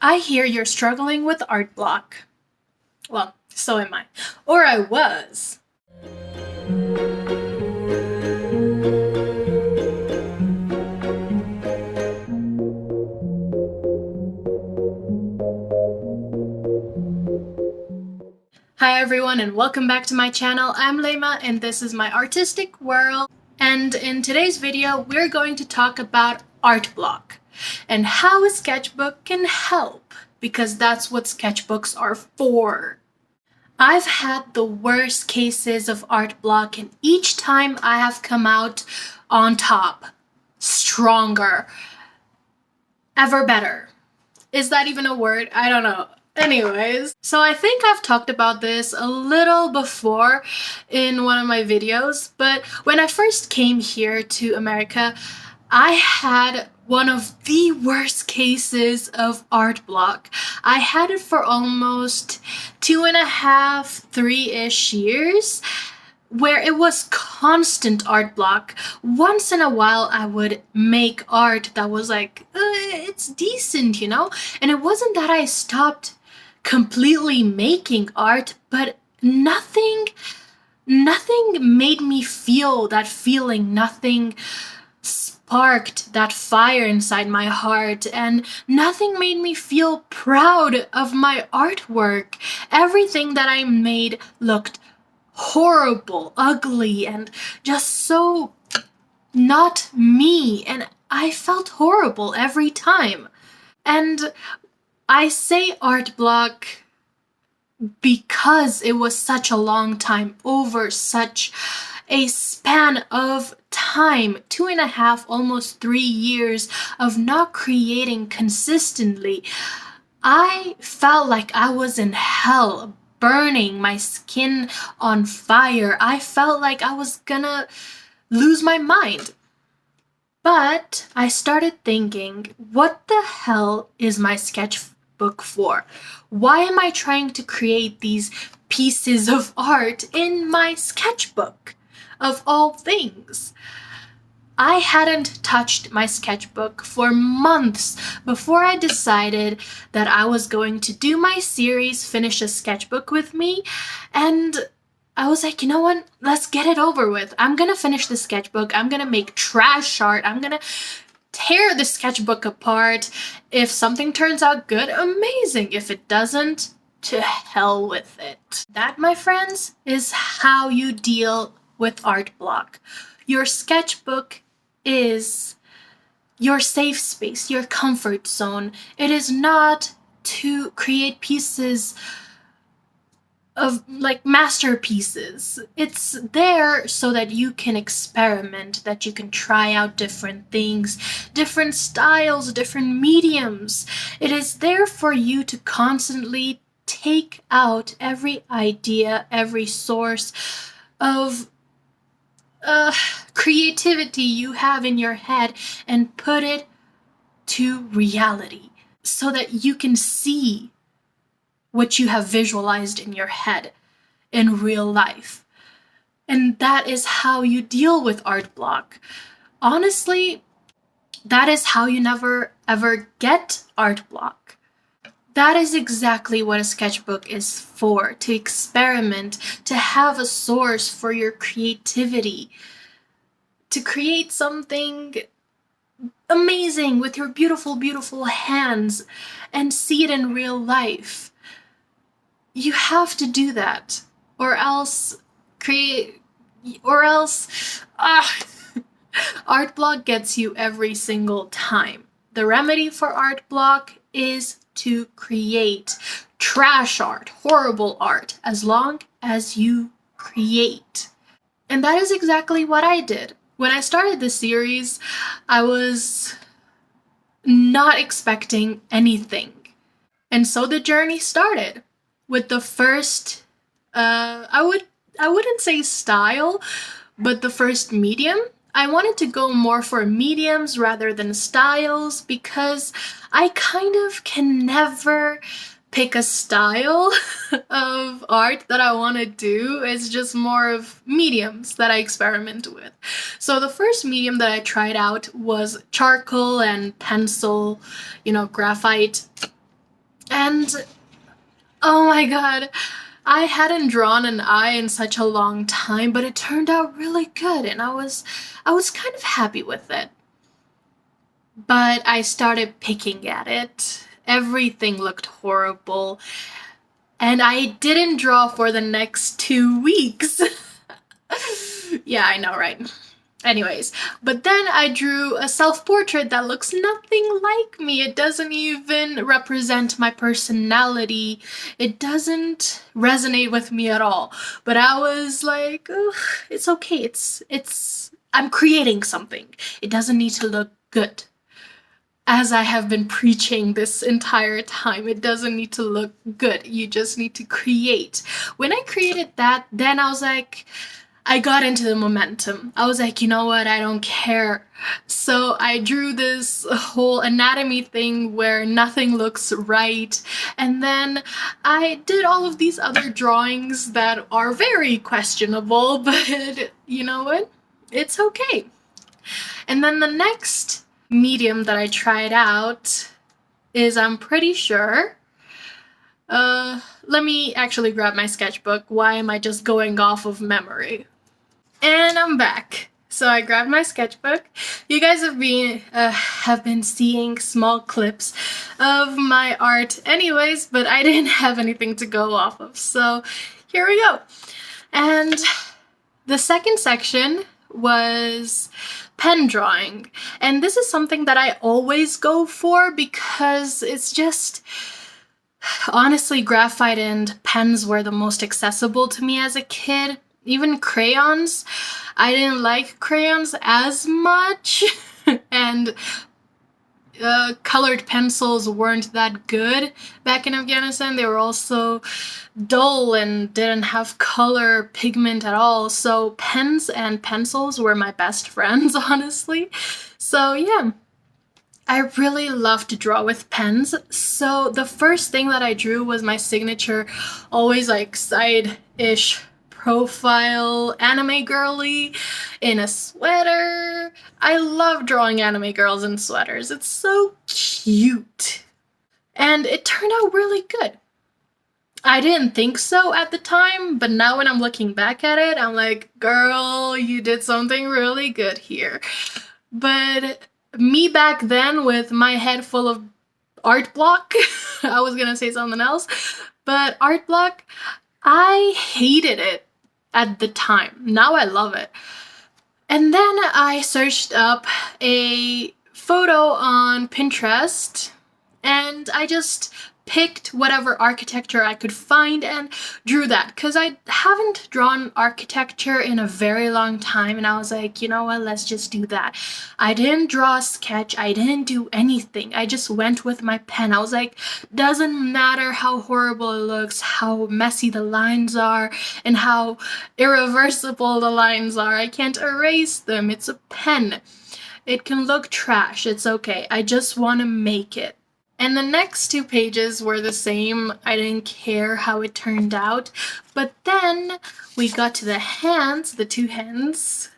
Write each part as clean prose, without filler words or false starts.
I hear you're struggling with art block. Well, so am I. Or I was. Hi everyone and welcome back to my channel. I'm Lema and this is my artistic world. And in today's video, we're going to talk about art block and how a sketchbook can help, because that's what sketchbooks are for. I've had the worst cases of art block, and each time I have come out on top, stronger, ever better. Is that even a word? I don't know. Anyways, so I think I've talked about this a little before in one of my videos, but when I first came here to America, I had one of the worst cases of art block. I had it for almost 2.5, 3-ish years, where it was constant art block. Once in a while I would make art that was like, it's decent, you know? And it wasn't that I stopped completely making art, but nothing made me feel that feeling. Nothing sparked that fire inside my heart, and nothing made me feel proud of my artwork. Everything that I made looked horrible, ugly, and just so not me, and I felt horrible every time. And I say art block because it was such a long time, over such a span of time, 2.5, almost 3 years of not creating consistently. I felt like I was in hell, burning, my skin on fire. I felt like I was gonna lose my mind. But I started thinking, what the hell is my sketchbook for? Why am I trying to create these pieces of art in my sketchbook, of all things? I hadn't touched my sketchbook for months before I decided that I was going to do my series, Finish a Sketchbook with Me, and I was like, you know what? Let's get it over with. I'm gonna finish the sketchbook. I'm gonna make trash art. I'm gonna tear the sketchbook apart. If something turns out good, amazing. If it doesn't, to hell with it. That, my friends, is how you deal with art block. Your sketchbook is your safe space, your comfort zone. It is not to create pieces of like masterpieces. It's there so that you can experiment, that you can try out different things, different styles, different mediums. It is there for you to constantly take out every idea, every source of creativity you have in your head and put it to reality so that you can see what you have visualized in your head in real life. And that is how you deal with art block. Honestly, that is how you never ever get art block. That is exactly what a sketchbook is for, to experiment, to have a source for your creativity, to create something amazing with your beautiful, beautiful hands and see it in real life. You have to do that, or else art block gets you every single time. The remedy for art block is to create trash art, horrible art, as long as you create. And that is exactly what I did. When I started this series, I was not expecting anything. And so the journey started with the first, I wouldn't say style, but the first medium. I wanted to go more for mediums rather than styles because I kind of can never pick a style of art that I want to do. It's just more of mediums that I experiment with. So the first medium that I tried out was charcoal and pencil, graphite. And oh my god, I hadn't drawn an eye in such a long time, but it turned out really good and I was kind of happy with it. But I started picking at it. Everything looked horrible, and I didn't draw for the next 2 weeks. Yeah, I know, right? Anyways, but then I drew a self-portrait that looks nothing like me. It doesn't even represent my personality. It doesn't resonate with me at all. But I was like, ugh, it's okay. I'm creating something. It doesn't need to look good. As I have been preaching this entire time, it doesn't need to look good. You just need to create. When I created that, then I was like, I got into the momentum. I was like, you know what, I don't care. So I drew this whole anatomy thing where nothing looks right. And then I did all of these other drawings that are very questionable, but you know what? It's okay. And then the next medium that I tried out is, I'm pretty sure, let me actually grab my sketchbook. Why am I just going off of memory? And I'm back. So I grabbed my sketchbook. You guys have been seeing small clips of my art anyways, but I didn't have anything to go off of. So here we go. And the second section was pen drawing. And this is something that I always go for because it's just, honestly, graphite and pens were the most accessible to me as a kid. Even crayons. I didn't like crayons as much, and colored pencils weren't that good back in Afghanistan. They were also dull and didn't have color pigment at all. So pens and pencils were my best friends, honestly. So yeah, I really love to draw with pens. So the first thing that I drew was my signature, always like side-ish profile anime girly in a sweater. I love drawing anime girls in sweaters. It's so cute. And it turned out really good. I didn't think so at the time, but now when I'm looking back at it, I'm like, girl, you did something really good here. But me back then with my head full of art block, I was gonna say something else, but art block, I hated it at the time. Now I love it. And then I searched up a photo on Pinterest and I just picked whatever architecture I could find and drew that, because I haven't drawn architecture in a very long time, and I was like, you know what, let's just do that. I didn't draw a sketch, I didn't do anything, I just went with my pen. I was like, doesn't matter how horrible it looks, how messy the lines are, and how irreversible the lines are, I can't erase them. It's a pen. It can look trash, it's okay. I just want to make it. And the next 2 pages were the same. I didn't care how it turned out. But then we got to the hands, the 2 hands.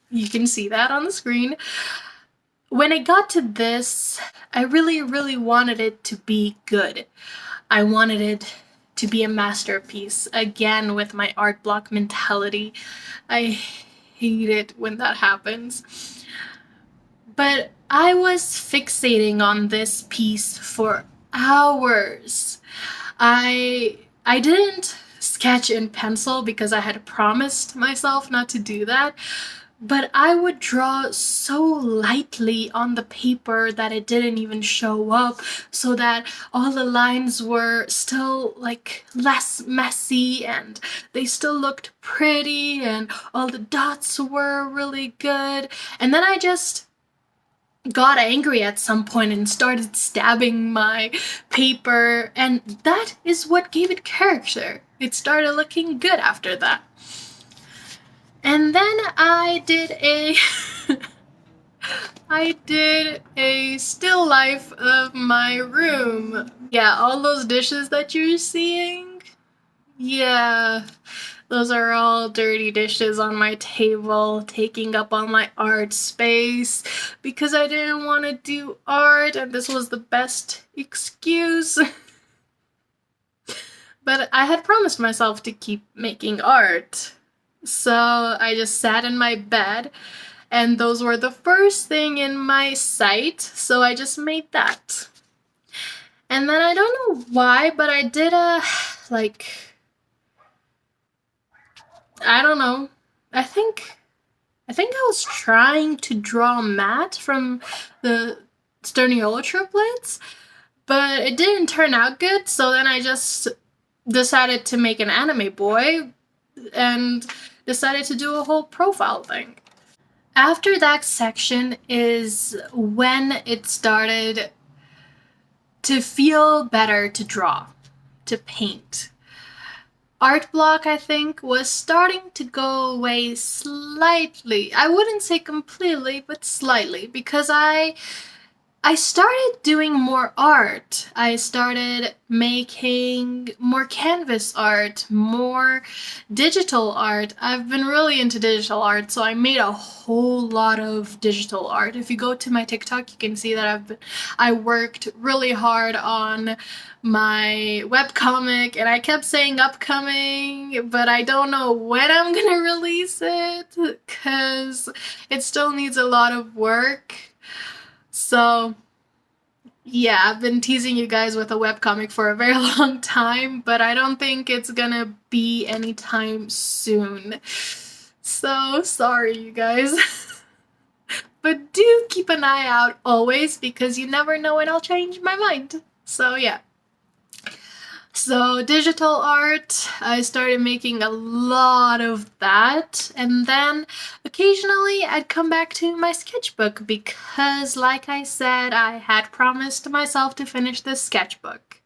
You can see that on the screen. When it got to this, I really, really wanted it to be good. I wanted it to be a masterpiece. Again, with my art block mentality. I hate it when that happens. But I was fixating on this piece for hours. I didn't sketch in pencil because I had promised myself not to do that, but I would draw so lightly on the paper that it didn't even show up, so that all the lines were still like less messy and they still looked pretty and all the dots were really good. And then I just got angry at some point and started stabbing my paper, and that is what gave it character. It started looking good after that. And then I did a still life of my room. Yeah, all those dishes that you're seeing, yeah, those are all dirty dishes on my table, taking up all my art space because I didn't want to do art, and this was the best excuse. But I had promised myself to keep making art. So I just sat in my bed, and those were the first thing in my sight, so I just made that. And then I don't know why, but I did like, I don't know. I think I was trying to draw Matt from the Sterniola triplets, but it didn't turn out good, so then I just decided to make an anime boy and decided to do a whole profile thing. After that section is when it started to feel better to draw, to paint. Art block, I think, was starting to go away slightly. I wouldn't say completely, but slightly, because I started doing more art. I started making more canvas art, more digital art. I've been really into digital art, so I made a whole lot of digital art. If you go to my TikTok, you can see that I worked really hard on my webcomic, and I kept saying upcoming, but I don't know when I'm gonna release it because it still needs a lot of work. So, yeah, I've been teasing you guys with a webcomic for a very long time, but I don't think it's gonna be anytime soon. So, sorry, you guys. But do keep an eye out always, because you never know when I'll change my mind. So, yeah. So digital art, I started making a lot of that, and then occasionally I'd come back to my sketchbook because, like I said, I had promised myself to finish this sketchbook.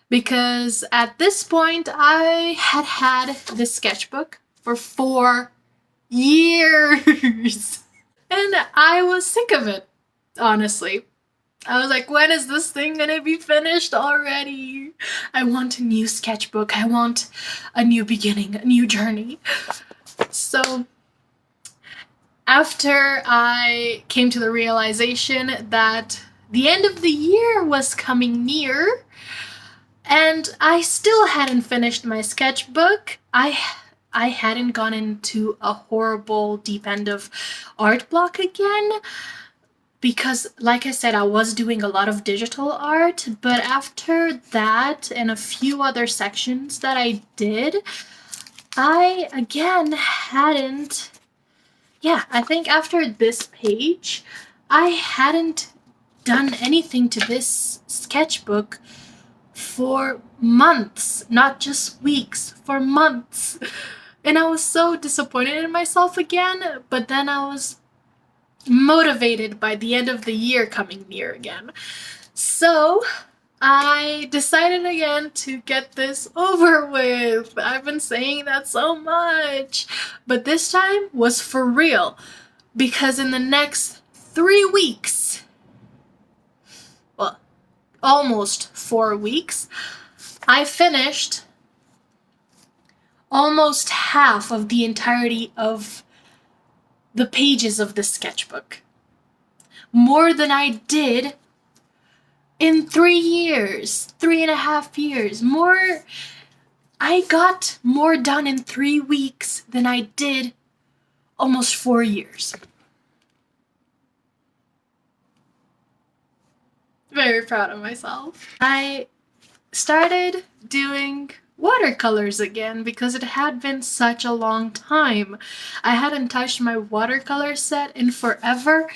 Because at this point I had this sketchbook for 4 years. And I was sick of it, honestly. I was like, when is this thing gonna be finished already? I want a new sketchbook. I want a new beginning, a new journey. So after I came to the realization that the end of the year was coming near, and I still hadn't finished my sketchbook, I hadn't gone into a horrible deep end of art block again. Because, like I said, I was doing a lot of digital art, but after that and a few other sections that I did, I again hadn't. Yeah, I think after this page, I hadn't done anything to this sketchbook for months, not just weeks, for months. And I was so disappointed in myself again, but then I was motivated by the end of the year coming near again. So I decided again to get this over with. I've been saying that so much, but this time was for real, because in the next 3 weeks, well, almost 4 weeks, I finished almost half of the entirety of the pages of the sketchbook. More than I did in 3 years, 3.5 years. I got more done in 3 weeks than I did almost 4 years. Very proud of myself. I started doing watercolors again because it had been such a long time. I hadn't touched my watercolor set in forever.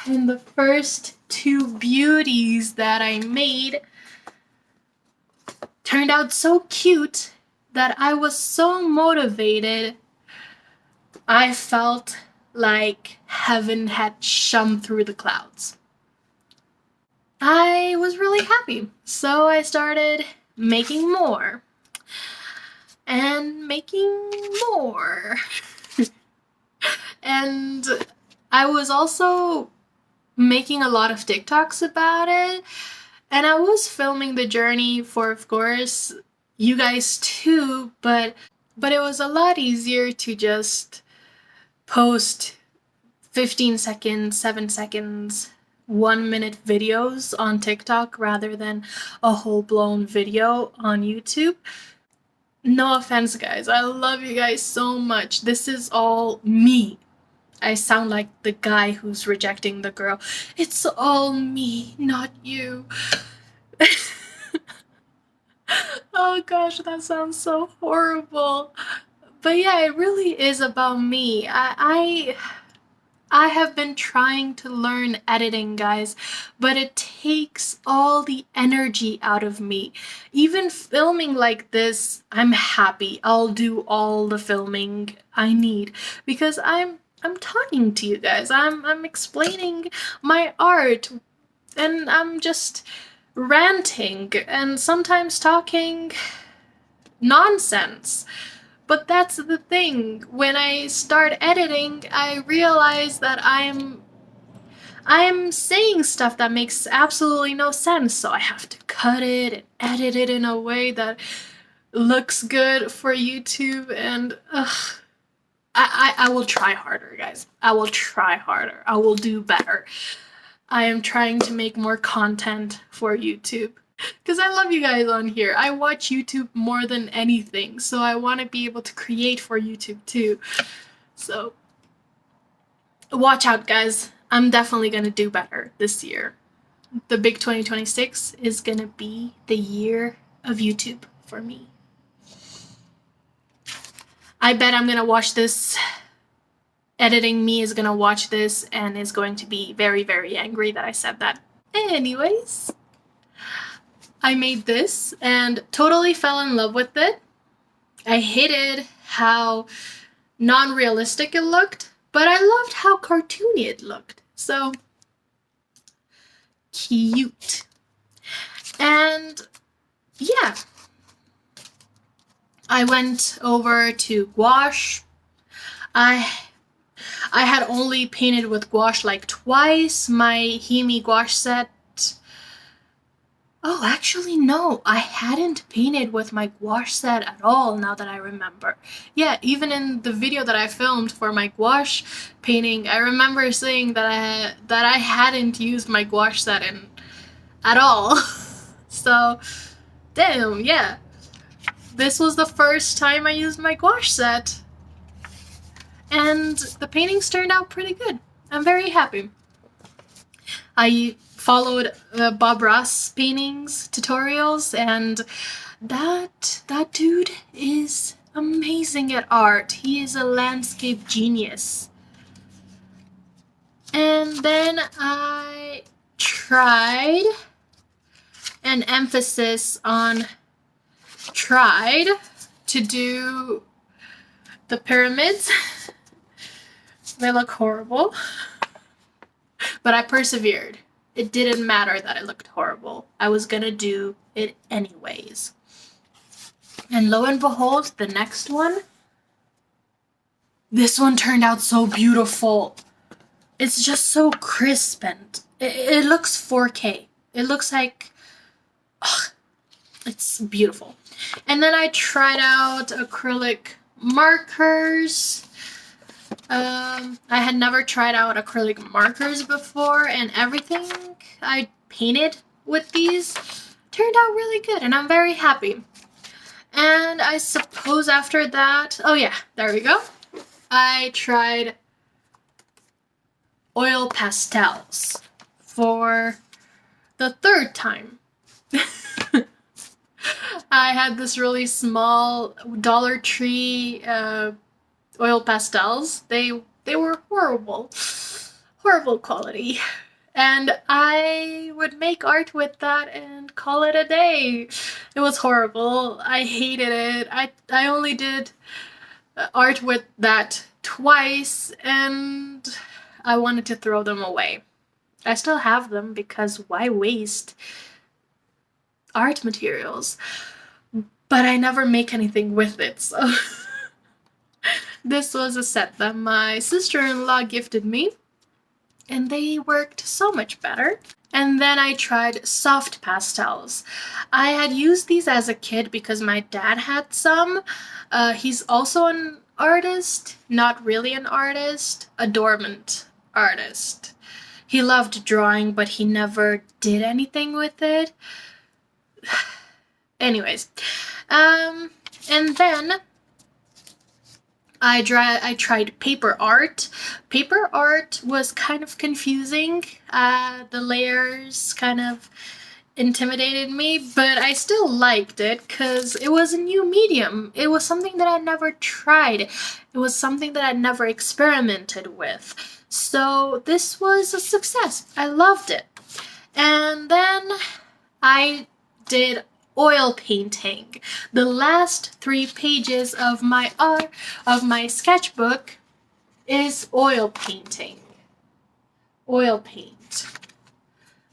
And the first 2 beauties that I made turned out so cute that I was so motivated. I felt like heaven had shone through the clouds. I was really happy, so I started making more and making more. And I was also making a lot of TikToks about it, and I was filming the journey for, of course, you guys too, but it was a lot easier to just post 15 seconds, 7 seconds 1-minute videos on TikTok rather than a whole-blown video on YouTube. No offense, guys. I love you guys so much. This is all me. I sound like the guy who's rejecting the girl. It's all me, not you. Oh gosh, that sounds so horrible. But yeah, it really is about me. I have been trying to learn editing, guys, but it takes all the energy out of me. Even filming like this, I'm happy. I'll do all the filming I need because I'm talking to you guys. I'm explaining my art, and I'm just ranting and sometimes talking nonsense. But that's the thing. When I start editing, I realize that I'm saying stuff that makes absolutely no sense, so I have to cut it and edit it in a way that looks good for YouTube, and I will try harder, guys. I will try harder. I will do better. I am trying to make more content for YouTube because I love you guys on here. I watch YouTube more than anything, so I want to be able to create for YouTube too. So watch out, guys. I'm definitely going to do better this year. The big 2026 is going to be the year of YouTube for me. I bet I'm going to watch this. Editing me is gonna watch this and is going to be very, very angry that I said that. Anyways, I made this and totally fell in love with it. I hated how non-realistic it looked, but I loved how cartoony it looked. So cute. And yeah, I went over to gouache. I had only painted with gouache like twice. My Himi gouache set... Oh, actually no, I hadn't painted with my gouache set at all, now that I remember. Yeah, even in the video that I filmed for my gouache painting, I remember saying that I hadn't used my gouache set at all. So, damn, yeah. This was the first time I used my gouache set. And the paintings turned out pretty good. I'm very happy. I followed Bob Ross paintings tutorials, and that dude is amazing at art. He is a landscape genius. And then I tried an emphasis on tried to do the pyramids. They look horrible, but I persevered. It didn't matter that it looked horrible. I was gonna do it anyways. And lo and behold, the next one, this one turned out so beautiful. It's just so crisp, and it looks 4K. It looks like, it's beautiful. And then I tried out acrylic markers. I had never tried out acrylic markers before, and everything I painted with these turned out really good, and I'm very happy. And I suppose after that, oh yeah, there we go. I tried oil pastels for the third time. I had this really small Dollar Tree oil pastels. They were horrible quality, and I would make art with that and call it a day. It was horrible. I hated it. I only did art with that twice, and I wanted to throw them away. I still have them because why waste art materials? But I never make anything with it, so this was a set that my sister-in-law gifted me, and they worked so much better. And then I tried soft pastels. I had used these as a kid because my dad had some. He's also an artist, not really an artist, a dormant artist. He loved drawing, but he never did anything with it. Anyways, and then I tried paper art. Paper art was kind of confusing. The layers kind of intimidated me, but I still liked it because it was a new medium. It was something that I never tried. It was something that I never experimented with. So this was a success. I loved it. And then I did oil painting. The last 3 pages of my sketchbook is oil painting. Oil paint.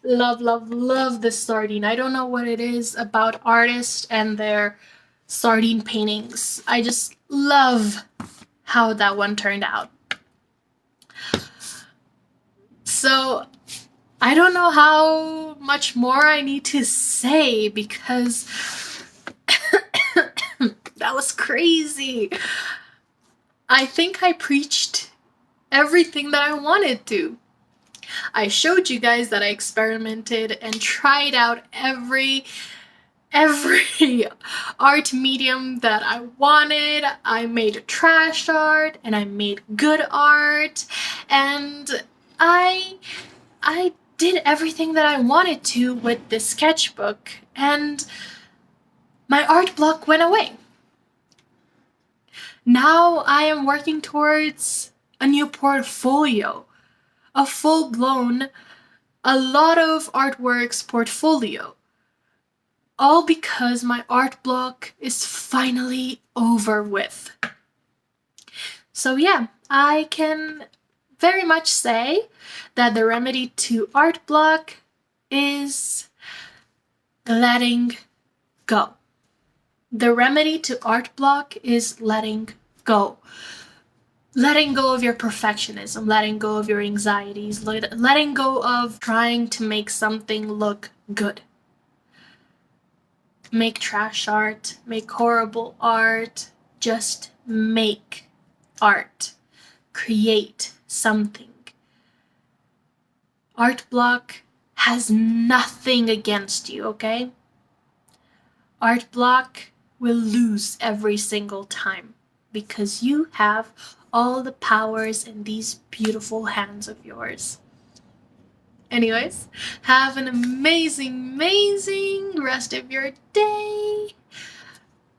Love, love, love this sardine. I don't know what it is about artists and their sardine paintings. I just love how that one turned out. So I don't know how much more I need to say because that was crazy. I think I preached everything that I wanted to. I showed you guys that I experimented and tried out every art medium that I wanted. I made trash art and I made good art, and I did everything that I wanted to with this sketchbook, and my art block went away. Now I am working towards a new portfolio. A full-blown, a lot of artworks portfolio. All because my art block is finally over with. So yeah, I can very much say that the remedy to art block is letting go. The remedy to art block is letting go. Letting go of your perfectionism, letting go of your anxieties, letting go of trying to make something look good. Make trash art, make horrible art, just make art. Create something. Art block has nothing against you, okay? Art block will lose every single time because you have all the powers in these beautiful hands of yours. Anyways, have an amazing rest of your day,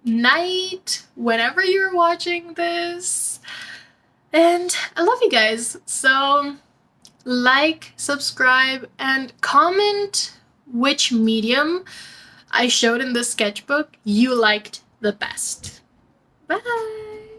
night, whenever you're watching this. And I love you guys. So like, subscribe, and comment which medium I showed in the sketchbook you liked the best. Bye!